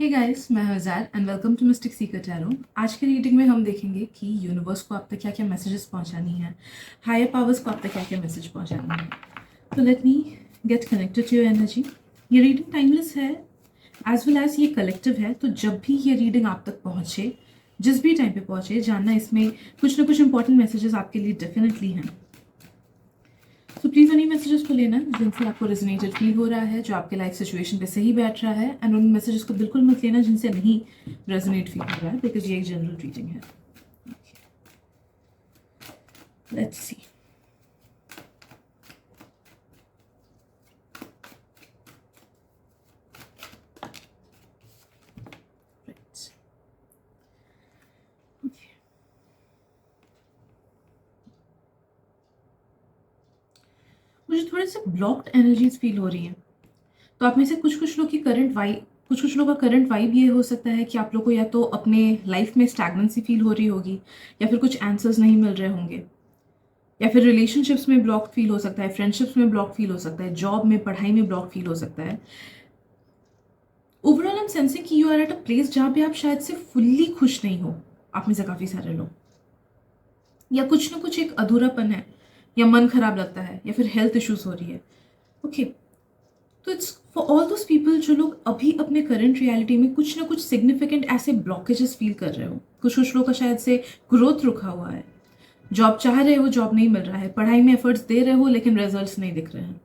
Guys, मैं हज़ार and welcome to mystic seeker tarot. आज की रीडिंग में हम देखेंगे कि यूनिवर्स को आप तक क्या क्या मैसेजेस पहुंचानी है, हायर पावर्स को आप तक क्या क्या मैसेज पहुंचानी है। तो let me get connected to your energy. ये रीडिंग टाइमलेस है एज वेल एज ये कलेक्टिव है, तो जब भी ये रीडिंग आप तक पहुंचे, जिस भी टाइम पे पहुंचे, जानना इसमें कुछ ना कुछ इंपॉर्टेंट मैसेजेस आपके लिए डेफिनेटली हैं। तो प्लीज़ उन्हीं मैसेजेस को लेना जिनसे आपको रेजोनेटेड फील हो रहा है, जो आपके लाइफ सिचुएशन पे सही बैठ रहा है, एंड उन मैसेजेस को बिल्कुल मत लेना जिनसे नहीं रेजोनेट फील हो रहा है, बिकॉज ये एक जनरल रीडिंग है। Let's see. मुझे थोड़े से ब्लॉक्ड एनर्जीज फील हो रही हैं। तो आप में से कुछ लोग की करंट वाइब, कुछ लोगों का करंट वाइब ये हो सकता है कि आप लोग को या तो अपने लाइफ में स्टैग्नेंसी फील हो रही होगी, या फिर कुछ आंसर्स नहीं मिल रहे होंगे, या फिर रिलेशनशिप्स में ब्लॉक फील हो सकता है, फ्रेंडशिप्स में ब्लॉक फील हो सकता है, जॉब में, पढ़ाई में ब्लॉक फील हो सकता है। ओवरऑल आई एम सेंसिंग कि you are at a place जहाँ पे आप शायद से फुल्ली खुश नहीं हो। आप में से काफ़ी सारे लोग, या कुछ ना कुछ एक अधूरापन है, या मन खराब लगता है, या फिर हेल्थ इश्यूज हो रही है। ओके, तो it's for all those people जो लोग अभी अपने करंट रियलिटी में कुछ ना कुछ सिग्निफिकेंट ऐसे ब्लॉकेजेस फील कर रहे हो। कुछ लोगों का शायद से ग्रोथ रुका हुआ है, जॉब चाह रहे हो, जॉब नहीं मिल रहा है, पढ़ाई में एफर्ट्स दे रहे हो लेकिन रिजल्ट्स नहीं दिख रहे हैं।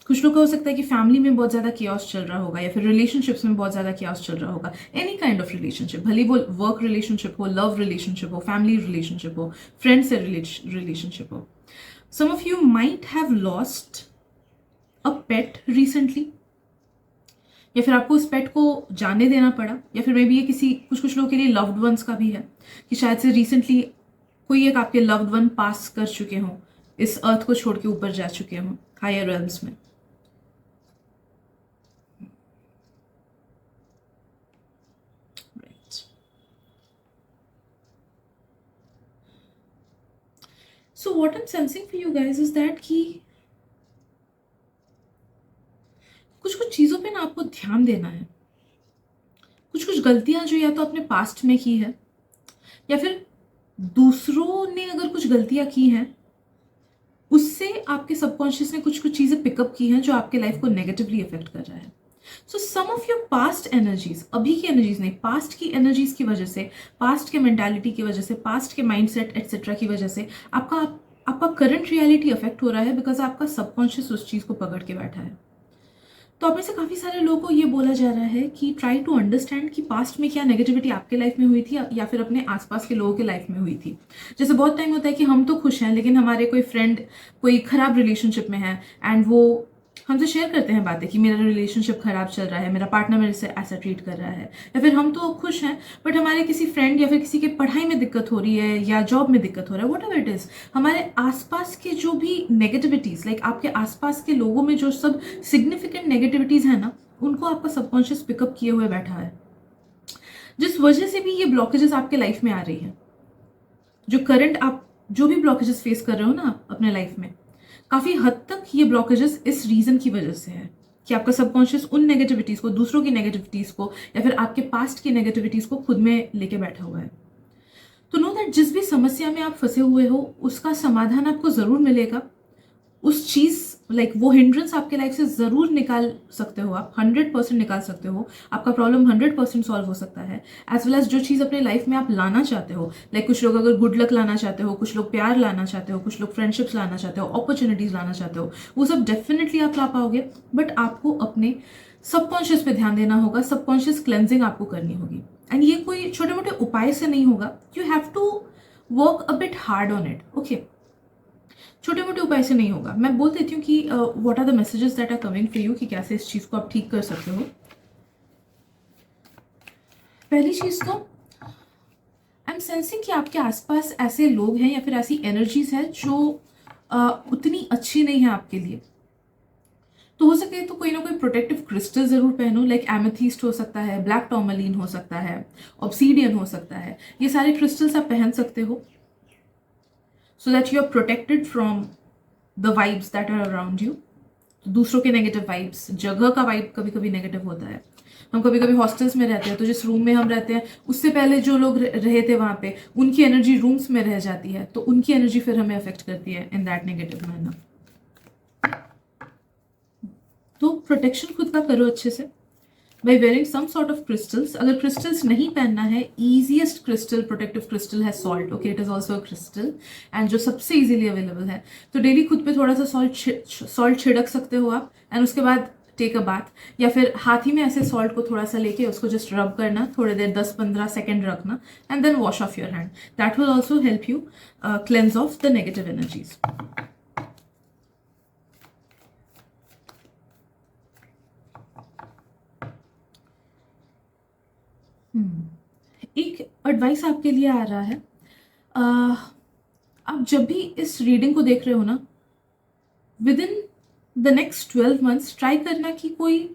कुछ लोग का हो सकता है कि फैमिली में बहुत ज़्यादा कियोस चल रहा होगा, या फिर रिलेशनशिप्स में बहुत ज़्यादा कियोस चल रहा होगा। एनी काइंड ऑफ रिलेशनशिप, भले वो वर्क रिलेशनशिप हो, लव रिलेशनशिप हो, फैमिली रिलेशनशिप हो, फ्रेंड से रिलेशनशिप हो। Some of you might have lost a pet recently, या फिर आपको उस पेट को जाने देना पड़ा, या फिर मे बी ये किसी कुछ लोगों के लिए लव्ड वंस का भी है कि शायद से रिसेंटली कोई एक आपके लव्ड वन पास कर चुके हों, इस अर्थ को छोड़ के ऊपर जा चुके हों हायर रेल्म्स में। So what I'm sensing for you guys is that कि कुछ चीज़ों पे ना आपको ध्यान देना है। कुछ गलतियां जो या तो आपने पास्ट में की है, या फिर दूसरों ने अगर कुछ गलतियां की हैं, उससे आपके सबकॉन्शियस ने कुछ चीज़ें पिकअप की हैं जो आपके लाइफ को नेगेटिवली इफेक्ट कर रहा है। सो सम ऑफ योर पास्ट एनर्जीज, अभी की एनर्जीज नहीं, पास्ट की एनर्जीज की वजह से, पास्ट के मेंटालिटी की वजह से, पास्ट के माइंडसेट एटसेट्रा की वजह से आपका करंट रियलिटी अफेक्ट हो रहा है, बिकॉज आपका सबकॉन्शियस उस चीज़ को पकड़ के बैठा है। तो आप में से काफ़ी सारे लोगों को ये बोला जा रहा है कि ट्राई टू अंडरस्टैंड कि पास्ट में क्या नेगेटिविटी आपके लाइफ में हुई थी, या फिर अपने आसपास के लोगों के लाइफ में हुई थी। जैसे बहुत टाइम होता है कि हम तो खुश हैं लेकिन हमारे कोई फ्रेंड कोई खराब रिलेशनशिप में है, एंड वो हमसे शेयर करते हैं बातें कि मेरा रिलेशनशिप खराब चल रहा है, मेरा पार्टनर मेरे से ऐसा ट्रीट कर रहा है। या फिर हम तो खुश हैं बट हमारे किसी फ्रेंड या फिर किसी के पढ़ाई में दिक्कत हो रही है, या जॉब में दिक्कत हो रहा है, वट एवर इट इज। हमारे आसपास के जो भी नेगेटिविटीज, लाइक आपके आसपास के लोगों में जो सब सिग्निफिकेंट नेगेटिविटीज है ना, उनको आपका सबकॉन्शियस पिकअप किए हुए बैठा है, जिस वजह से भी ये ब्लॉकेजेस आपके लाइफ में आ रही हैं। जो करंट आप जो भी ब्लॉकेजेस फेस कर रहे हो ना अपने लाइफ में, काफी हद तक ये ब्लॉकेजेस इस रीजन की वजह से है कि आपका सबकॉन्शियस उन नेगेटिविटीज को, दूसरों की नेगेटिविटीज को, या फिर आपके पास्ट की नेगेटिविटीज को खुद में लेके बैठा हुआ है। तो नो दैट जिस भी समस्या में आप फंसे हुए हो, उसका समाधान आपको जरूर मिलेगा। उस चीज लाइक वो हिंड्रेंस आपके लाइफ से जरूर निकाल सकते हो आप, 100% निकाल सकते हो। आपका प्रॉब्लम 100% सॉल्व हो सकता है। एज वेल एज जो चीज अपने लाइफ में आप लाना चाहते हो, लाइक कुछ लोग अगर गुड लक लाना चाहते हो, कुछ लोग प्यार लाना चाहते हो, कुछ लोग फ्रेंडशिप्स लाना चाहते हो, अपॉर्चुनिटीज लाना चाहते हो, वो सब डेफिनेटली आप ला पाओगे। बट आपको अपने सबकॉन्शियस पे ध्यान देना होगा, सबकॉन्शियस क्लेंजिंग आपको करनी होगी। एंड ये कोई छोटे मोटे उपाय से नहीं होगा, you have to work a bit hard on it. Okay, छोटे मोटे उपाय से नहीं होगा। मैं बोल देती हूँ कि what are the messages that are coming for you, कि कैसे इस चीज को आप ठीक कर सकते हो। पहली चीज तो आई एम सेंसिंग कि आपके आसपास ऐसे लोग हैं या फिर ऐसी एनर्जीज है जो उतनी अच्छी नहीं है आपके लिए। तो हो सके तो कोई ना कोई प्रोटेक्टिव क्रिस्टल जरूर पहनो, लाइक एमेथीस्ट हो सकता है, ब्लैक टॉर्मलिन हो सकता है, ऑब्सीडियन हो सकता है। ये सारे क्रिस्टल्स आप पहन सकते हो so that you are protected from the vibes that are around you। तो दूसरों के नेगेटिव वाइब्स, जगह का वाइब कभी कभी नेगेटिव होता है, हम कभी कभी हॉस्टल्स में रहते हैं, तो जिस रूम में हम रहते हैं उससे पहले जो लोग रहे थे वहाँ पे, उनकी एनर्जी रूम्स में रह जाती है, तो उनकी एनर्जी फिर हमें अफेक्ट करती है इन दैट नेगेटिव मैनर। तो प्रोटेक्शन खुद का करो अच्छे से by wearing some sort of crystals. अगर crystals नहीं पहनना है, easiest crystal protective crystal है salt. Okay, it is also a crystal and जो सबसे easily available है, तो डेली खुद पे थोड़ा सा salt छिड़क सकते हो आप, and उसके बाद टेक अ बाथ, या फिर हाथ ही में ऐसे सॉल्ट को थोड़ा सा लेके उसको जस्ट रब करना, थोड़ी देर 10-15 सेकेंड रखना, and then wash off your hand. That will also help you cleanse off the negative energies. एक एडवाइस आपके लिए आ रहा है. आप जब भी इस रीडिंग को देख रहे हो ना, with in the next 12 months try करना कि कोई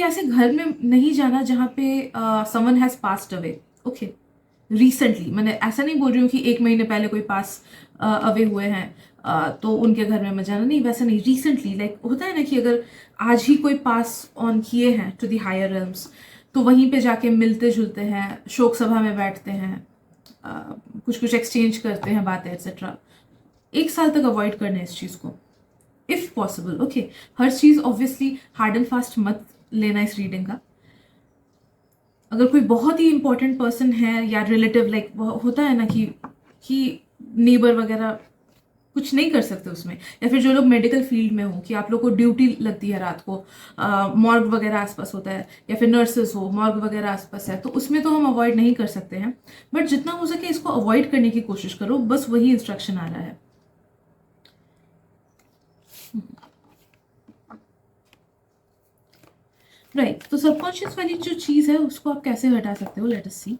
ऐसे घर में नहीं जाना जहाँ पे someone has passed away. Okay, recently, मैंने ऐसा नहीं बोल रही हूँ कि 1 महीने पहले कोई पास अवे हुए हैं तो उनके घर में मत जाना, नहीं, वैसा नहीं. रिसेंटली, लाइक होता है ना कि अगर आज ही कोई पास ऑन किए हैं टू द हायर रेल्म्स, तो वहीं पे जाके मिलते जुलते हैं, शोक सभा में बैठते हैं, कुछ एक्सचेंज करते हैं बातें एक्सेट्रा. 1 साल तक अवॉइड करना है इस चीज़ को if possible. Okay, her cheese obviously hard and fast मत लेना इस रीडिंग का. अगर कोई बहुत ही इंपॉर्टेंट पर्सन है या रिलेटिव, लाइक होता है ना कि नेबर वगैरह, कुछ नहीं कर सकते उसमें, या फिर जो लोग मेडिकल फील्ड में हो कि आप लोग को ड्यूटी लगती है रात को, मॉर्ग वगैरह आसपास होता है, या फिर नर्सेस हो, मॉर्ग वगैरह आसपास है, तो उसमें तो हम अवॉइड नहीं कर सकते हैं, बट जितना हो सके इसको अवॉइड करने की कोशिश करो. बस वही इंस्ट्रक्शन आ रहा है. राइट, तो सबकॉन्शियस वाली जो चीज़ है उसको आप कैसे हटा सकते हो, let us see.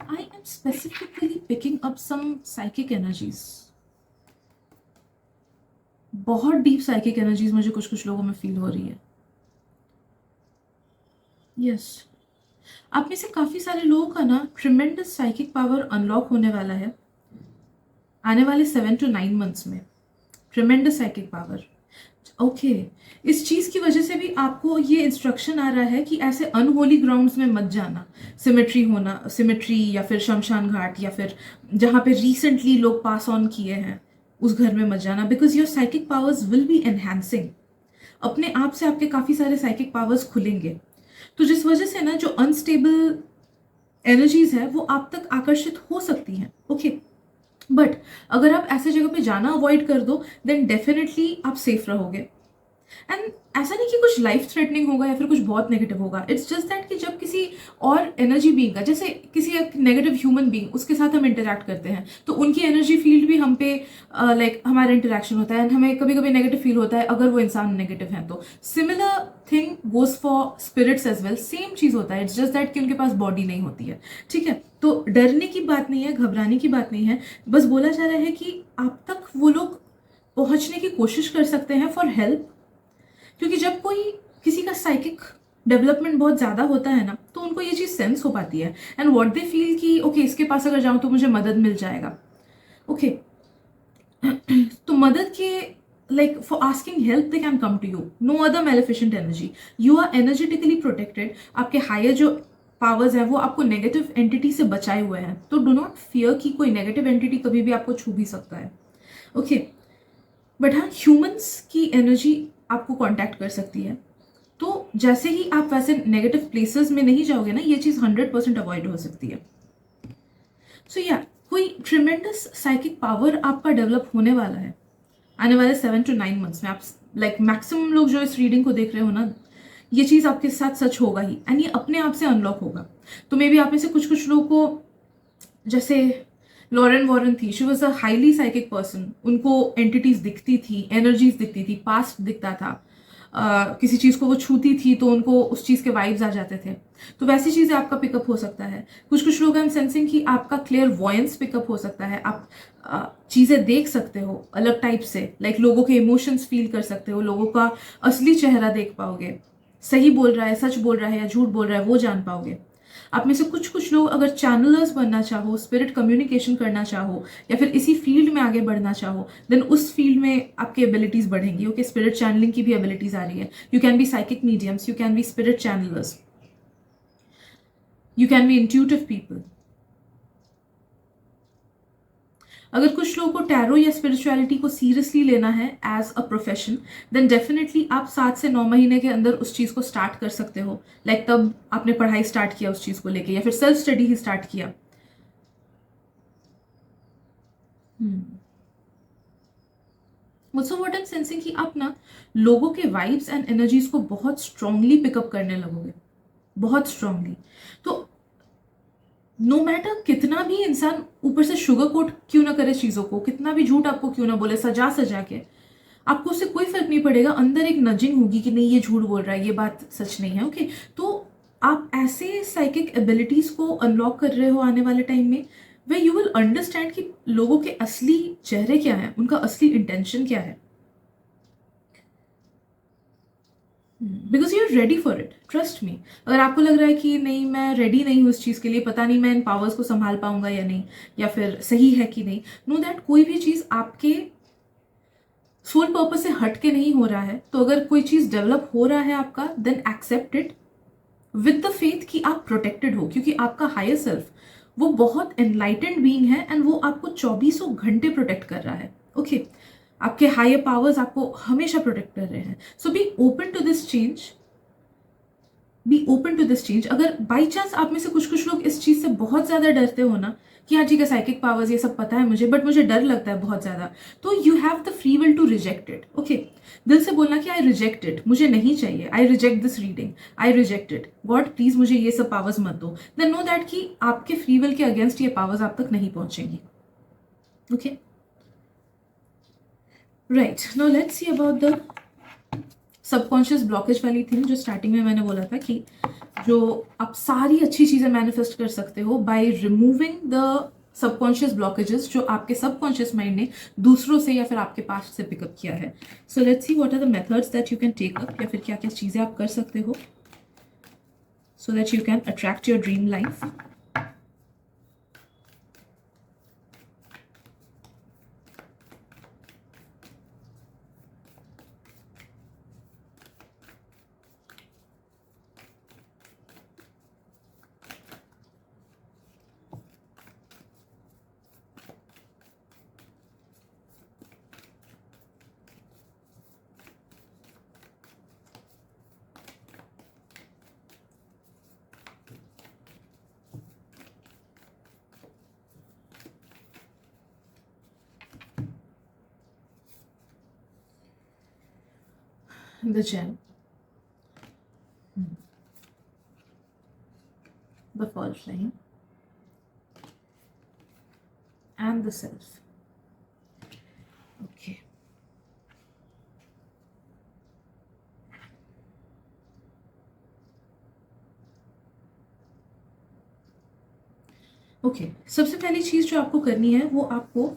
I am specifically picking up some psychic energies. बहुत डीप साइकिक एनर्जीज मुझे कुछ लोगों में फील हो रही है. यस, आप में से काफ़ी सारे लोगों का ना ट्रिमेंडस साइकिक पावर अनलॉक होने वाला है आने वाले 7 to 9 मंथ्स में. Tremendous psychic power. ओके, इस चीज़ की वजह से भी आपको ये इंस्ट्रक्शन आ रहा है कि ऐसे अनहोली ग्राउंड्स में मत जाना. सिमेट्री या फिर शमशान घाट, या फिर जहाँ पे रिसेंटली लोग पास ऑन किए हैं, उस घर में मत जाना, because your psychic powers will be enhancing. अपने आप से आपके काफ़ी सारे साइकिक पावर्स खुलेंगे, तो जिस वजह से ना जो अनस्टेबल एनर्जीज है वो आप तक आकर्षित हो सकती हैं. ओके, बट अगर आप ऐसे जगह पे जाना अवॉइड कर दो, देन डेफिनेटली आप सेफ रहोगे. एंड ऐसा नहीं कि कुछ लाइफ थ्रेटनिंग होगा या फिर कुछ बहुत नेगेटिव होगा. इट्स जस्ट दैट कि जब किसी और एनर्जी बीइंग का, जैसे किसी एक नेगेटिव ह्यूमन बीइंग, उसके साथ हम इंटरैक्ट करते हैं, तो उनकी एनर्जी फील्ड भी हम पे लाइक हमारा इंटरेक्शन होता है, एंड हमें कभी कभी नेगेटिव फील होता है अगर वो इंसान नेगेटिव है. तो similar thing goes for spirits as well. Same चीज़ होता है. इट्स जस्ट दैट कि उनके पास बॉडी नहीं होती है. ठीक है, तो डरने की बात नहीं है, घबराने की बात नहीं है. बस बोला जा रहा है कि आप तक वो लोग पहुंचने की कोशिश कर सकते हैं फॉर हेल्प, क्योंकि जब कोई किसी का साइकिक डेवलपमेंट बहुत ज़्यादा होता है ना, तो उनको ये चीज़ सेंस हो पाती है, एंड व्हाट दे फील कि ओके, इसके पास अगर जाऊँ तो मुझे मदद मिल जाएगा. ओके, तो मदद के like for asking help they can come to you. No other maleficent energy. You are energetically protected. आपके हायर जो पावर्स हैं वो आपको नेगेटिव एंटिटी से बचाए हुए हैं. तो डो नॉट फियर कि कोई नेगेटिव एंटिटी कभी भी आपको छू भी सकता है. ओके, बट हाँ, ह्यूमंस की एनर्जी आपको कांटेक्ट कर सकती है. तो जैसे ही आप वैसे नेगेटिव प्लेसेस में नहीं जाओगे ना, ये चीज़ 100% अवॉइड हो सकती है. सो या कोई ट्रिमेंडस साइकिक पावर आपका डेवलप होने वाला है आने वाले 7 to 9 मंथ्स में. आप लाइक मैक्सिमम लोग जो इस रीडिंग को देख रहे हो ना, ये चीज़ आपके साथ सच होगा ही, एंड ये अपने आप से अनलॉक होगा. तो मे बी आप में से कुछ लोगों को, जैसे लॉरेन वॉरेन थी, she was a highly psychic person. उनको एंटिटीज दिखती थी, एनर्जीज दिखती थी, पास्ट दिखता था. किसी चीज़ को वो छूती थी तो उनको उस चीज़ के वाइब्स आ जाते थे. तो वैसी चीज़ें आपका पिकअप हो सकता है. कुछ लोग हैं सेंसिंग कि आपका क्लियर वॉयंस पिकअप हो सकता है. आप चीज़ें देख सकते हो अलग टाइप से, लाइक लोगों के इमोशंस फील कर सकते हो, लोगों का असली चेहरा देख पाओगे, सही बोल रहा है, सच बोल रहा है या झूठ बोल रहा है वो जान पाओगे. आप में से कुछ कुछ लोग अगर चैनलर्स बनना चाहो, स्पिरिट कम्युनिकेशन करना चाहो, या फिर इसी फील्ड में आगे बढ़ना चाहो, देन उस फील्ड में आपकी एबिलिटीज बढ़ेंगी। ओके, स्पिरिट चैनलिंग की भी एबिलिटीज आ रही है। You can be psychic mediums, you can be spirit channelers, you can be intuitive people. अगर कुछ लोगों को टैरो या स्पिरिचुअलिटी को सीरियसली लेना है as a profession, then definitely आप 7 से 9 महीने के अंदर उस चीज को स्टार्ट कर सकते हो। लाइक तब आपने पढ़ाई स्टार्ट किया उस चीज को लेके, या फिर सेल्फ स्टडी ही स्टार्ट किया। So what I am sensing कि आप ना लोगों के वाइब्स एंड एनर्जीज को बहुत स्ट्रांगली पिकअप करने लगोगे, बहुत स्ट्रांगली। तो नो मैटर कितना भी इंसान ऊपर से शुगर कोट क्यों ना करे चीजों को, कितना भी झूठ आपको क्यों ना बोले सजा सजा के, आपको उससे कोई फर्क नहीं पड़ेगा। अंदर एक नजिंग होगी कि नहीं ये झूठ बोल रहा है, ये बात सच नहीं है। ओके, तो आप ऐसे साइकिक एबिलिटीज को अनलॉक कर रहे हो आने वाले टाइम में, वे यू विल अंडरस्टैंड कि लोगों के असली चेहरे क्या है, उनका असली इंटेंशन क्या है। Because you are ready for it, trust me. अगर आपको लग रहा है कि नहीं मैं रेडी नहीं हूँ इस चीज़ के लिए, पता नहीं मैं इन पावर्स को संभाल पाऊंगा या नहीं, या फिर सही है कि नहीं, नो दैट कोई भी चीज़ आपके सोल पर्पस से हट के नहीं हो रहा है। तो अगर कोई चीज़ डेवलप हो रहा है आपका, then accept it with the faith कि आप प्रोटेक्टेड हो, क्योंकि आपका हायर सेल्फ वो बहुत एनलाइटेंड बीइंग है एंड वो आपको 24 घंटे प्रोटेक्ट कर रहा है। ओके, आपके हायर पावर्स आपको हमेशा प्रोटेक्ट कर रहे हैं। So be open to this change, be open to this change. अगर बाई चांस आप में से कुछ कुछ लोग इस चीज से बहुत ज्यादा डरते हो ना कि हाँ ठीक है साइकिक पावर्स ये सब पता है मुझे, बट मुझे डर लगता है बहुत ज्यादा, तो you have the free will to reject it. Okay, दिल से बोलना कि आई रिजेक्ट इट, मुझे नहीं चाहिए, I reject this reading, I reject it, God please मुझे ये सब पावर्स मत दो। देन नो दैट कि आपके फ्री विल के अगेंस्ट ये पावर्स आप तक नहीं पहुंचेंगी। Okay, right, now let's see about the subconscious blockage वाली थिंग, जो स्टार्टिंग में मैंने बोला था कि जो आप सारी अच्छी चीजें मैनिफेस्ट कर सकते हो by removing the subconscious blockages जो आपके सबकॉन्शियस माइंड ने दूसरों से या फिर आपके पास से पिकअप किया है। So let's see what are the methods that you can take up, या फिर क्या क्या चीजें आप कर सकते हो so that you can attract your dream life. The gem, the fault line, and the self. Okay. Okay, सबसे पहली चीज जो आपको करनी है वो आपको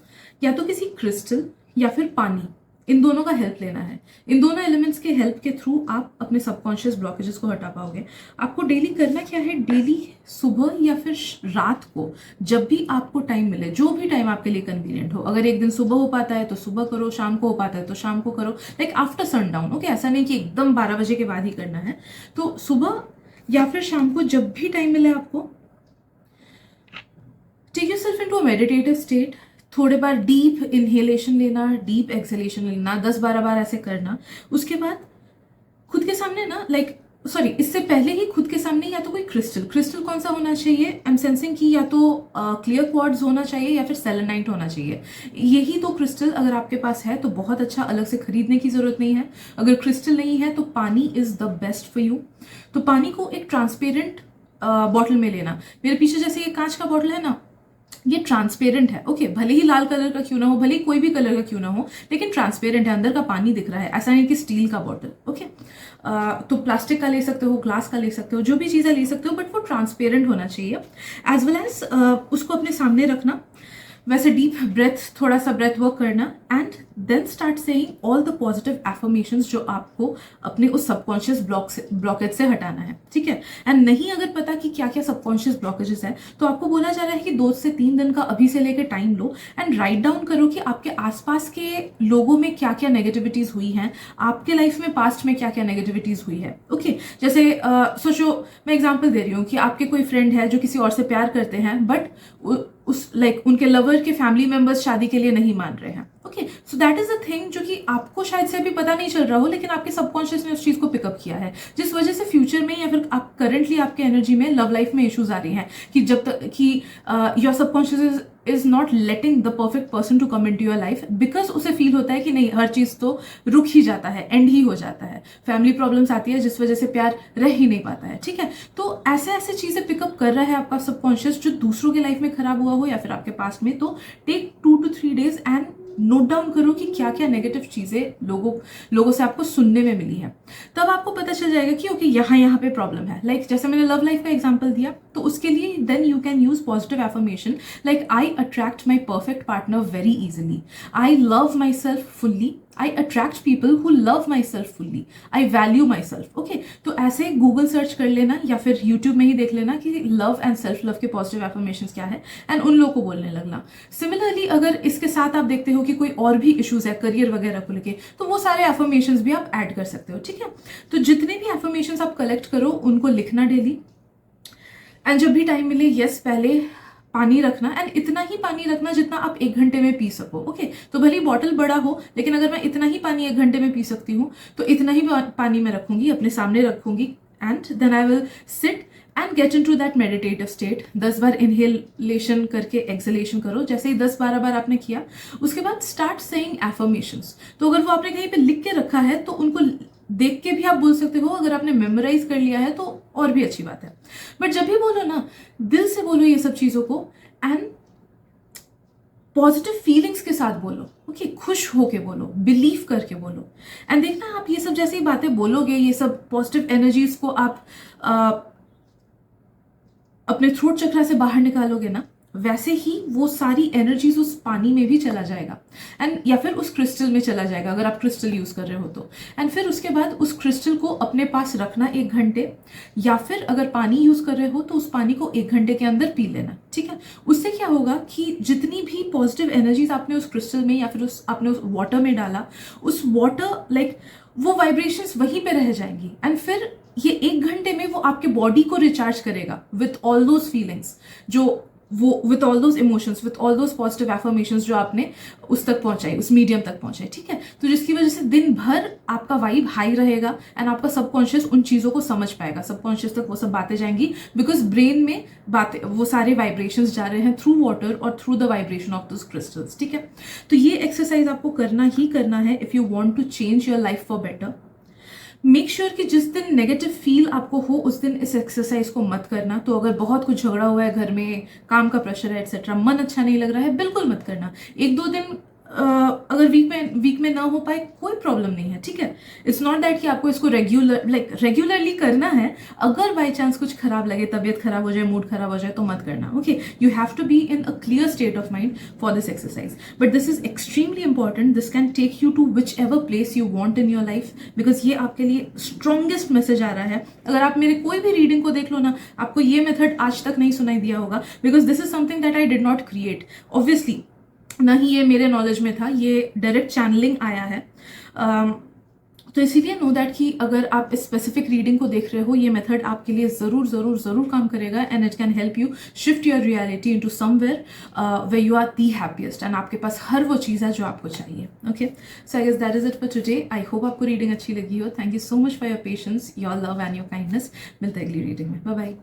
या तो किसी क्रिस्टल या फिर पानी, इन दोनों का हेल्प लेना है। इन दोनों एलिमेंट्स के हेल्प के थ्रू आप अपने सबकॉन्शियस ब्लॉकेजेस को हटा पाओगे। आपको डेली करना क्या है, डेली सुबह या फिर रात को जब भी आपको टाइम मिले, जो भी टाइम आपके लिए कन्वीनियंट हो, अगर एक दिन सुबह हो पाता है तो सुबह करो, शाम को हो पाता है तो शाम को करो, लाइक आफ्टर सनडाउन। ओके, ऐसा नहीं कि एकदम 12 बजे के बाद ही करना है। तो सुबह या फिर शाम को जब भी टाइम मिले आपको, take yourself into a meditative state. थोड़े बार डीप इनहेलेशन लेना, डीप एक्सहेलेशन लेना, 10-12 बार ऐसे करना। उसके बाद खुद के सामने ना, इससे पहले ही खुद के सामने या तो कोई क्रिस्टल कौन सा होना चाहिए, आई एम सेंसिंग कि या तो क्लियर क्वार्ट्ज होना चाहिए या फिर सेलेनाइट होना चाहिए। यही दो क्रिस्टल अगर आपके पास है तो बहुत अच्छा, अलग से खरीदने की जरूरत नहीं है। अगर क्रिस्टल नहीं है तो पानी is the best for you. तो पानी को एक ट्रांसपेरेंट बॉटल में लेना। मेरे पीछे जैसे ये कांच का बॉटल है ना, ये ट्रांसपेरेंट है। ओके, भले ही लाल कलर का क्यों ना हो, भले ही कोई भी कलर का क्यों ना हो, लेकिन ट्रांसपेरेंट है, अंदर का पानी दिख रहा है। ऐसा नहीं कि स्टील का बॉटल। ओके, तो प्लास्टिक का ले सकते हो, ग्लास का ले सकते हो, जो भी चीज़ें ले सकते हो, बट वो ट्रांसपेरेंट होना चाहिए। एज वेल एज उसको अपने सामने रखना। वैसे डीप ब्रेथ, थोड़ा सा ब्रेथ वर्क करना, and then start saying all the positive affirmations जो आपको अपने उस सबकॉन्शियस ब्लॉकेज से हटाना है, ठीक है। एंड नहीं अगर पता कि क्या क्या सबकॉन्शियस ब्लॉकेजेस है, तो आपको बोला जा रहा है कि 2 से 3 दिन का अभी से लेकर time low and write down करो कि आपके आसपास के लोगों में क्या क्या नेगेटिविटीज हुई हैं, आपके लाइफ में पास्ट में क्या क्या नेगेटिविटीज हुई है। ओके, जैसे सोचो, मैं एग्जांपल दे रही हूँ कि आपके कोई फ्रेंड है जो किसी और से प्यार करते हैं, बट उस उनके लवर के फैमिली मेंबर्स शादी के लिए नहीं मान रहे हैं। Okay, so that is a thing जो कि आपको शायद से अभी पता नहीं चल रहा हो, लेकिन आपके सबकॉन्शियस ने उस चीज को पिकअप किया है, जिस वजह से फ्यूचर में या फिर आप करंटली आपके एनर्जी में लव लाइफ में इश्यूज आ रही हैं कि जब तक कि your subconscious is not letting the perfect person to come in to your life, because उसे फील होता है कि नहीं, हर चीज तो रुक ही जाता है, एंड ही हो जाता है, फैमिली प्रॉब्लम्स आती है जिस वजह से प्यार रह ही नहीं पाता है, ठीक है। तो ऐसे ऐसे चीजें पिकअप कर रहा है आपका सबकॉन्शियस जो दूसरों की लाइफ में खराब हुआ हो या फिर आपके पास में। तो take 2 to 3 days and note down करो कि क्या क्या नेगेटिव चीजें लोगों से आपको सुनने में मिली है। तब आपको पता चल जाएगा कि ओके, यहाँ पे प्रॉब्लम है। लाइक जैसे मैंने लव लाइफ का एग्जांपल दिया, तो उसके लिए then you can use positive affirmation like I attract my perfect partner very easily, I love myself fully, I attract people who love myself fully, I value myself। Okay, तो ऐसे Google search कर लेना या फिर YouTube में ही देख लेना कि लव एंड सेल्फ लव के पॉजिटिव एफर्मेशंस क्या है, एंड उन लोगों को बोलने लगना। सिमिलरली अगर इसके साथ आप देखते हो कि कोई और भी इश्यूज है करियर वगैरह को लेके, तो वो सारे एफर्मेशंस भी आप ऐड कर सकते हो, ठीक है। तो जितने भी एफर्मेशंस आप कलेक्ट करो उनको लिखना डेली, एंड जब भी टाइम मिले, यस, पहले पानी रखना, एंड इतना ही पानी रखना जितना आप 1 घंटे में पी सको। ओके, तो भले बॉटल बड़ा हो, लेकिन अगर मैं इतना ही पानी 1 घंटे में पी सकती हूँ तो इतना ही पानी मैं रखूंगी, अपने सामने रखूंगी, and then I will sit and get into that meditative state. 10 बार इनहेलेशन करके एक्सलेशन करो। जैसे ही 10-12 बार आपने किया, उसके बाद स्टार्ट सेइंग एफर्मेशंस। तो अगर वो आपने कहीं पे लिख के रखा है तो उनको देख के भी आप बोल सकते हो, अगर आपने मेमोराइज कर लिया है तो और भी अच्छी बात है। बट जब भी बोलो ना, दिल से बोलो ये सब चीजों को, एंड पॉजिटिव फीलिंग्स के साथ बोलो। ओके, खुश होके बोलो, बिलीव करके बोलो, एंड देखना आप ये सब जैसे ही बातें बोलोगे, ये सब पॉजिटिव एनर्जीज को आप अपने थ्रोट चक्रा से बाहर निकालोगे ना, वैसे ही वो सारी एनर्जीज उस पानी में भी चला जाएगा, एंड या फिर उस क्रिस्टल में चला जाएगा अगर आप क्रिस्टल यूज कर रहे हो तो। एंड फिर उसके बाद उस क्रिस्टल को अपने पास रखना 1 घंटे, या फिर अगर पानी यूज कर रहे हो तो उस पानी को 1 घंटे के अंदर पी लेना, ठीक है। उससे क्या होगा कि जितनी भी पॉजिटिव एनर्जीज आपने उस क्रिस्टल में या फिर आपने उस वाटर में डाला, उस वाटर वो वाइब्रेशंस वहीं पे रह जाएंगी, एंड फिर ये 1 घंटे में वो आपके बॉडी को रिचार्ज करेगा with all those feelings, with all those emotions, with all those positive affirmations जो आपने उस तक पहुंचाई, उस मीडियम तक पहुंचाई, ठीक है। तो जिसकी वजह से दिन भर आपका वाइब हाई रहेगा, एंड आपका सबकॉन्शियस उन चीजों को समझ पाएगा, सबकॉन्शियस तक वो सब बातें जाएंगी, बिकॉज ब्रेन में बातें, वो सारे वाइब्रेशंस जा रहे हैं थ्रू वाटर और through the vibration of those crystals, ठीक है। तो ये एक्सरसाइज आपको करना ही करना है if you want to change your life for better. Make sure कि जिस दिन नेगेटिव फील आपको हो उस दिन इस एक्सरसाइज को मत करना। तो अगर बहुत कुछ झगड़ा हुआ है घर में, काम का प्रेशर है एक्सेट्रा, मन अच्छा नहीं लग रहा है, बिल्कुल मत करना। 1-2 दिन अगर वीक में ना हो पाए, कोई प्रॉब्लम नहीं है, ठीक है। इट्स नॉट दैट कि आपको इसको रेगुलरली करना है। अगर बाई चांस कुछ खराब लगे, तबीयत खराब हो जाए, मूड खराब हो जाए, तो मत करना। Okay, you have to be in a clear state of mind for this exercise, but this is extremely important. This can take you to whichever place you want in your life, because ये आपके लिए strongest message आ रहा है। अगर आप मेरे कोई भी रीडिंग को देख लो ना, आपको ये मेथड आज तक नहीं सुनाई दिया होगा, because this is something that I did not create. Obviously ना ही ये मेरे नॉलेज में था, ये डायरेक्ट चैनलिंग आया है। तो इसीलिए नो दैट कि अगर आप इस स्पेसिफिक रीडिंग को देख रहे हो, ये मेथड आपके लिए जरूर जरूर जरूर काम करेगा, and it can help you shift your reality into somewhere where you are the happiest, and आपके पास हर वो चीज़ है जो आपको चाहिए। Okay, so I guess that is it for today. I hope आपको रीडिंग अच्छी लगी हो। Thank you so much for your patience, your love and your kindness. मिलते हैं अगली रीडिंग में। Bye bye.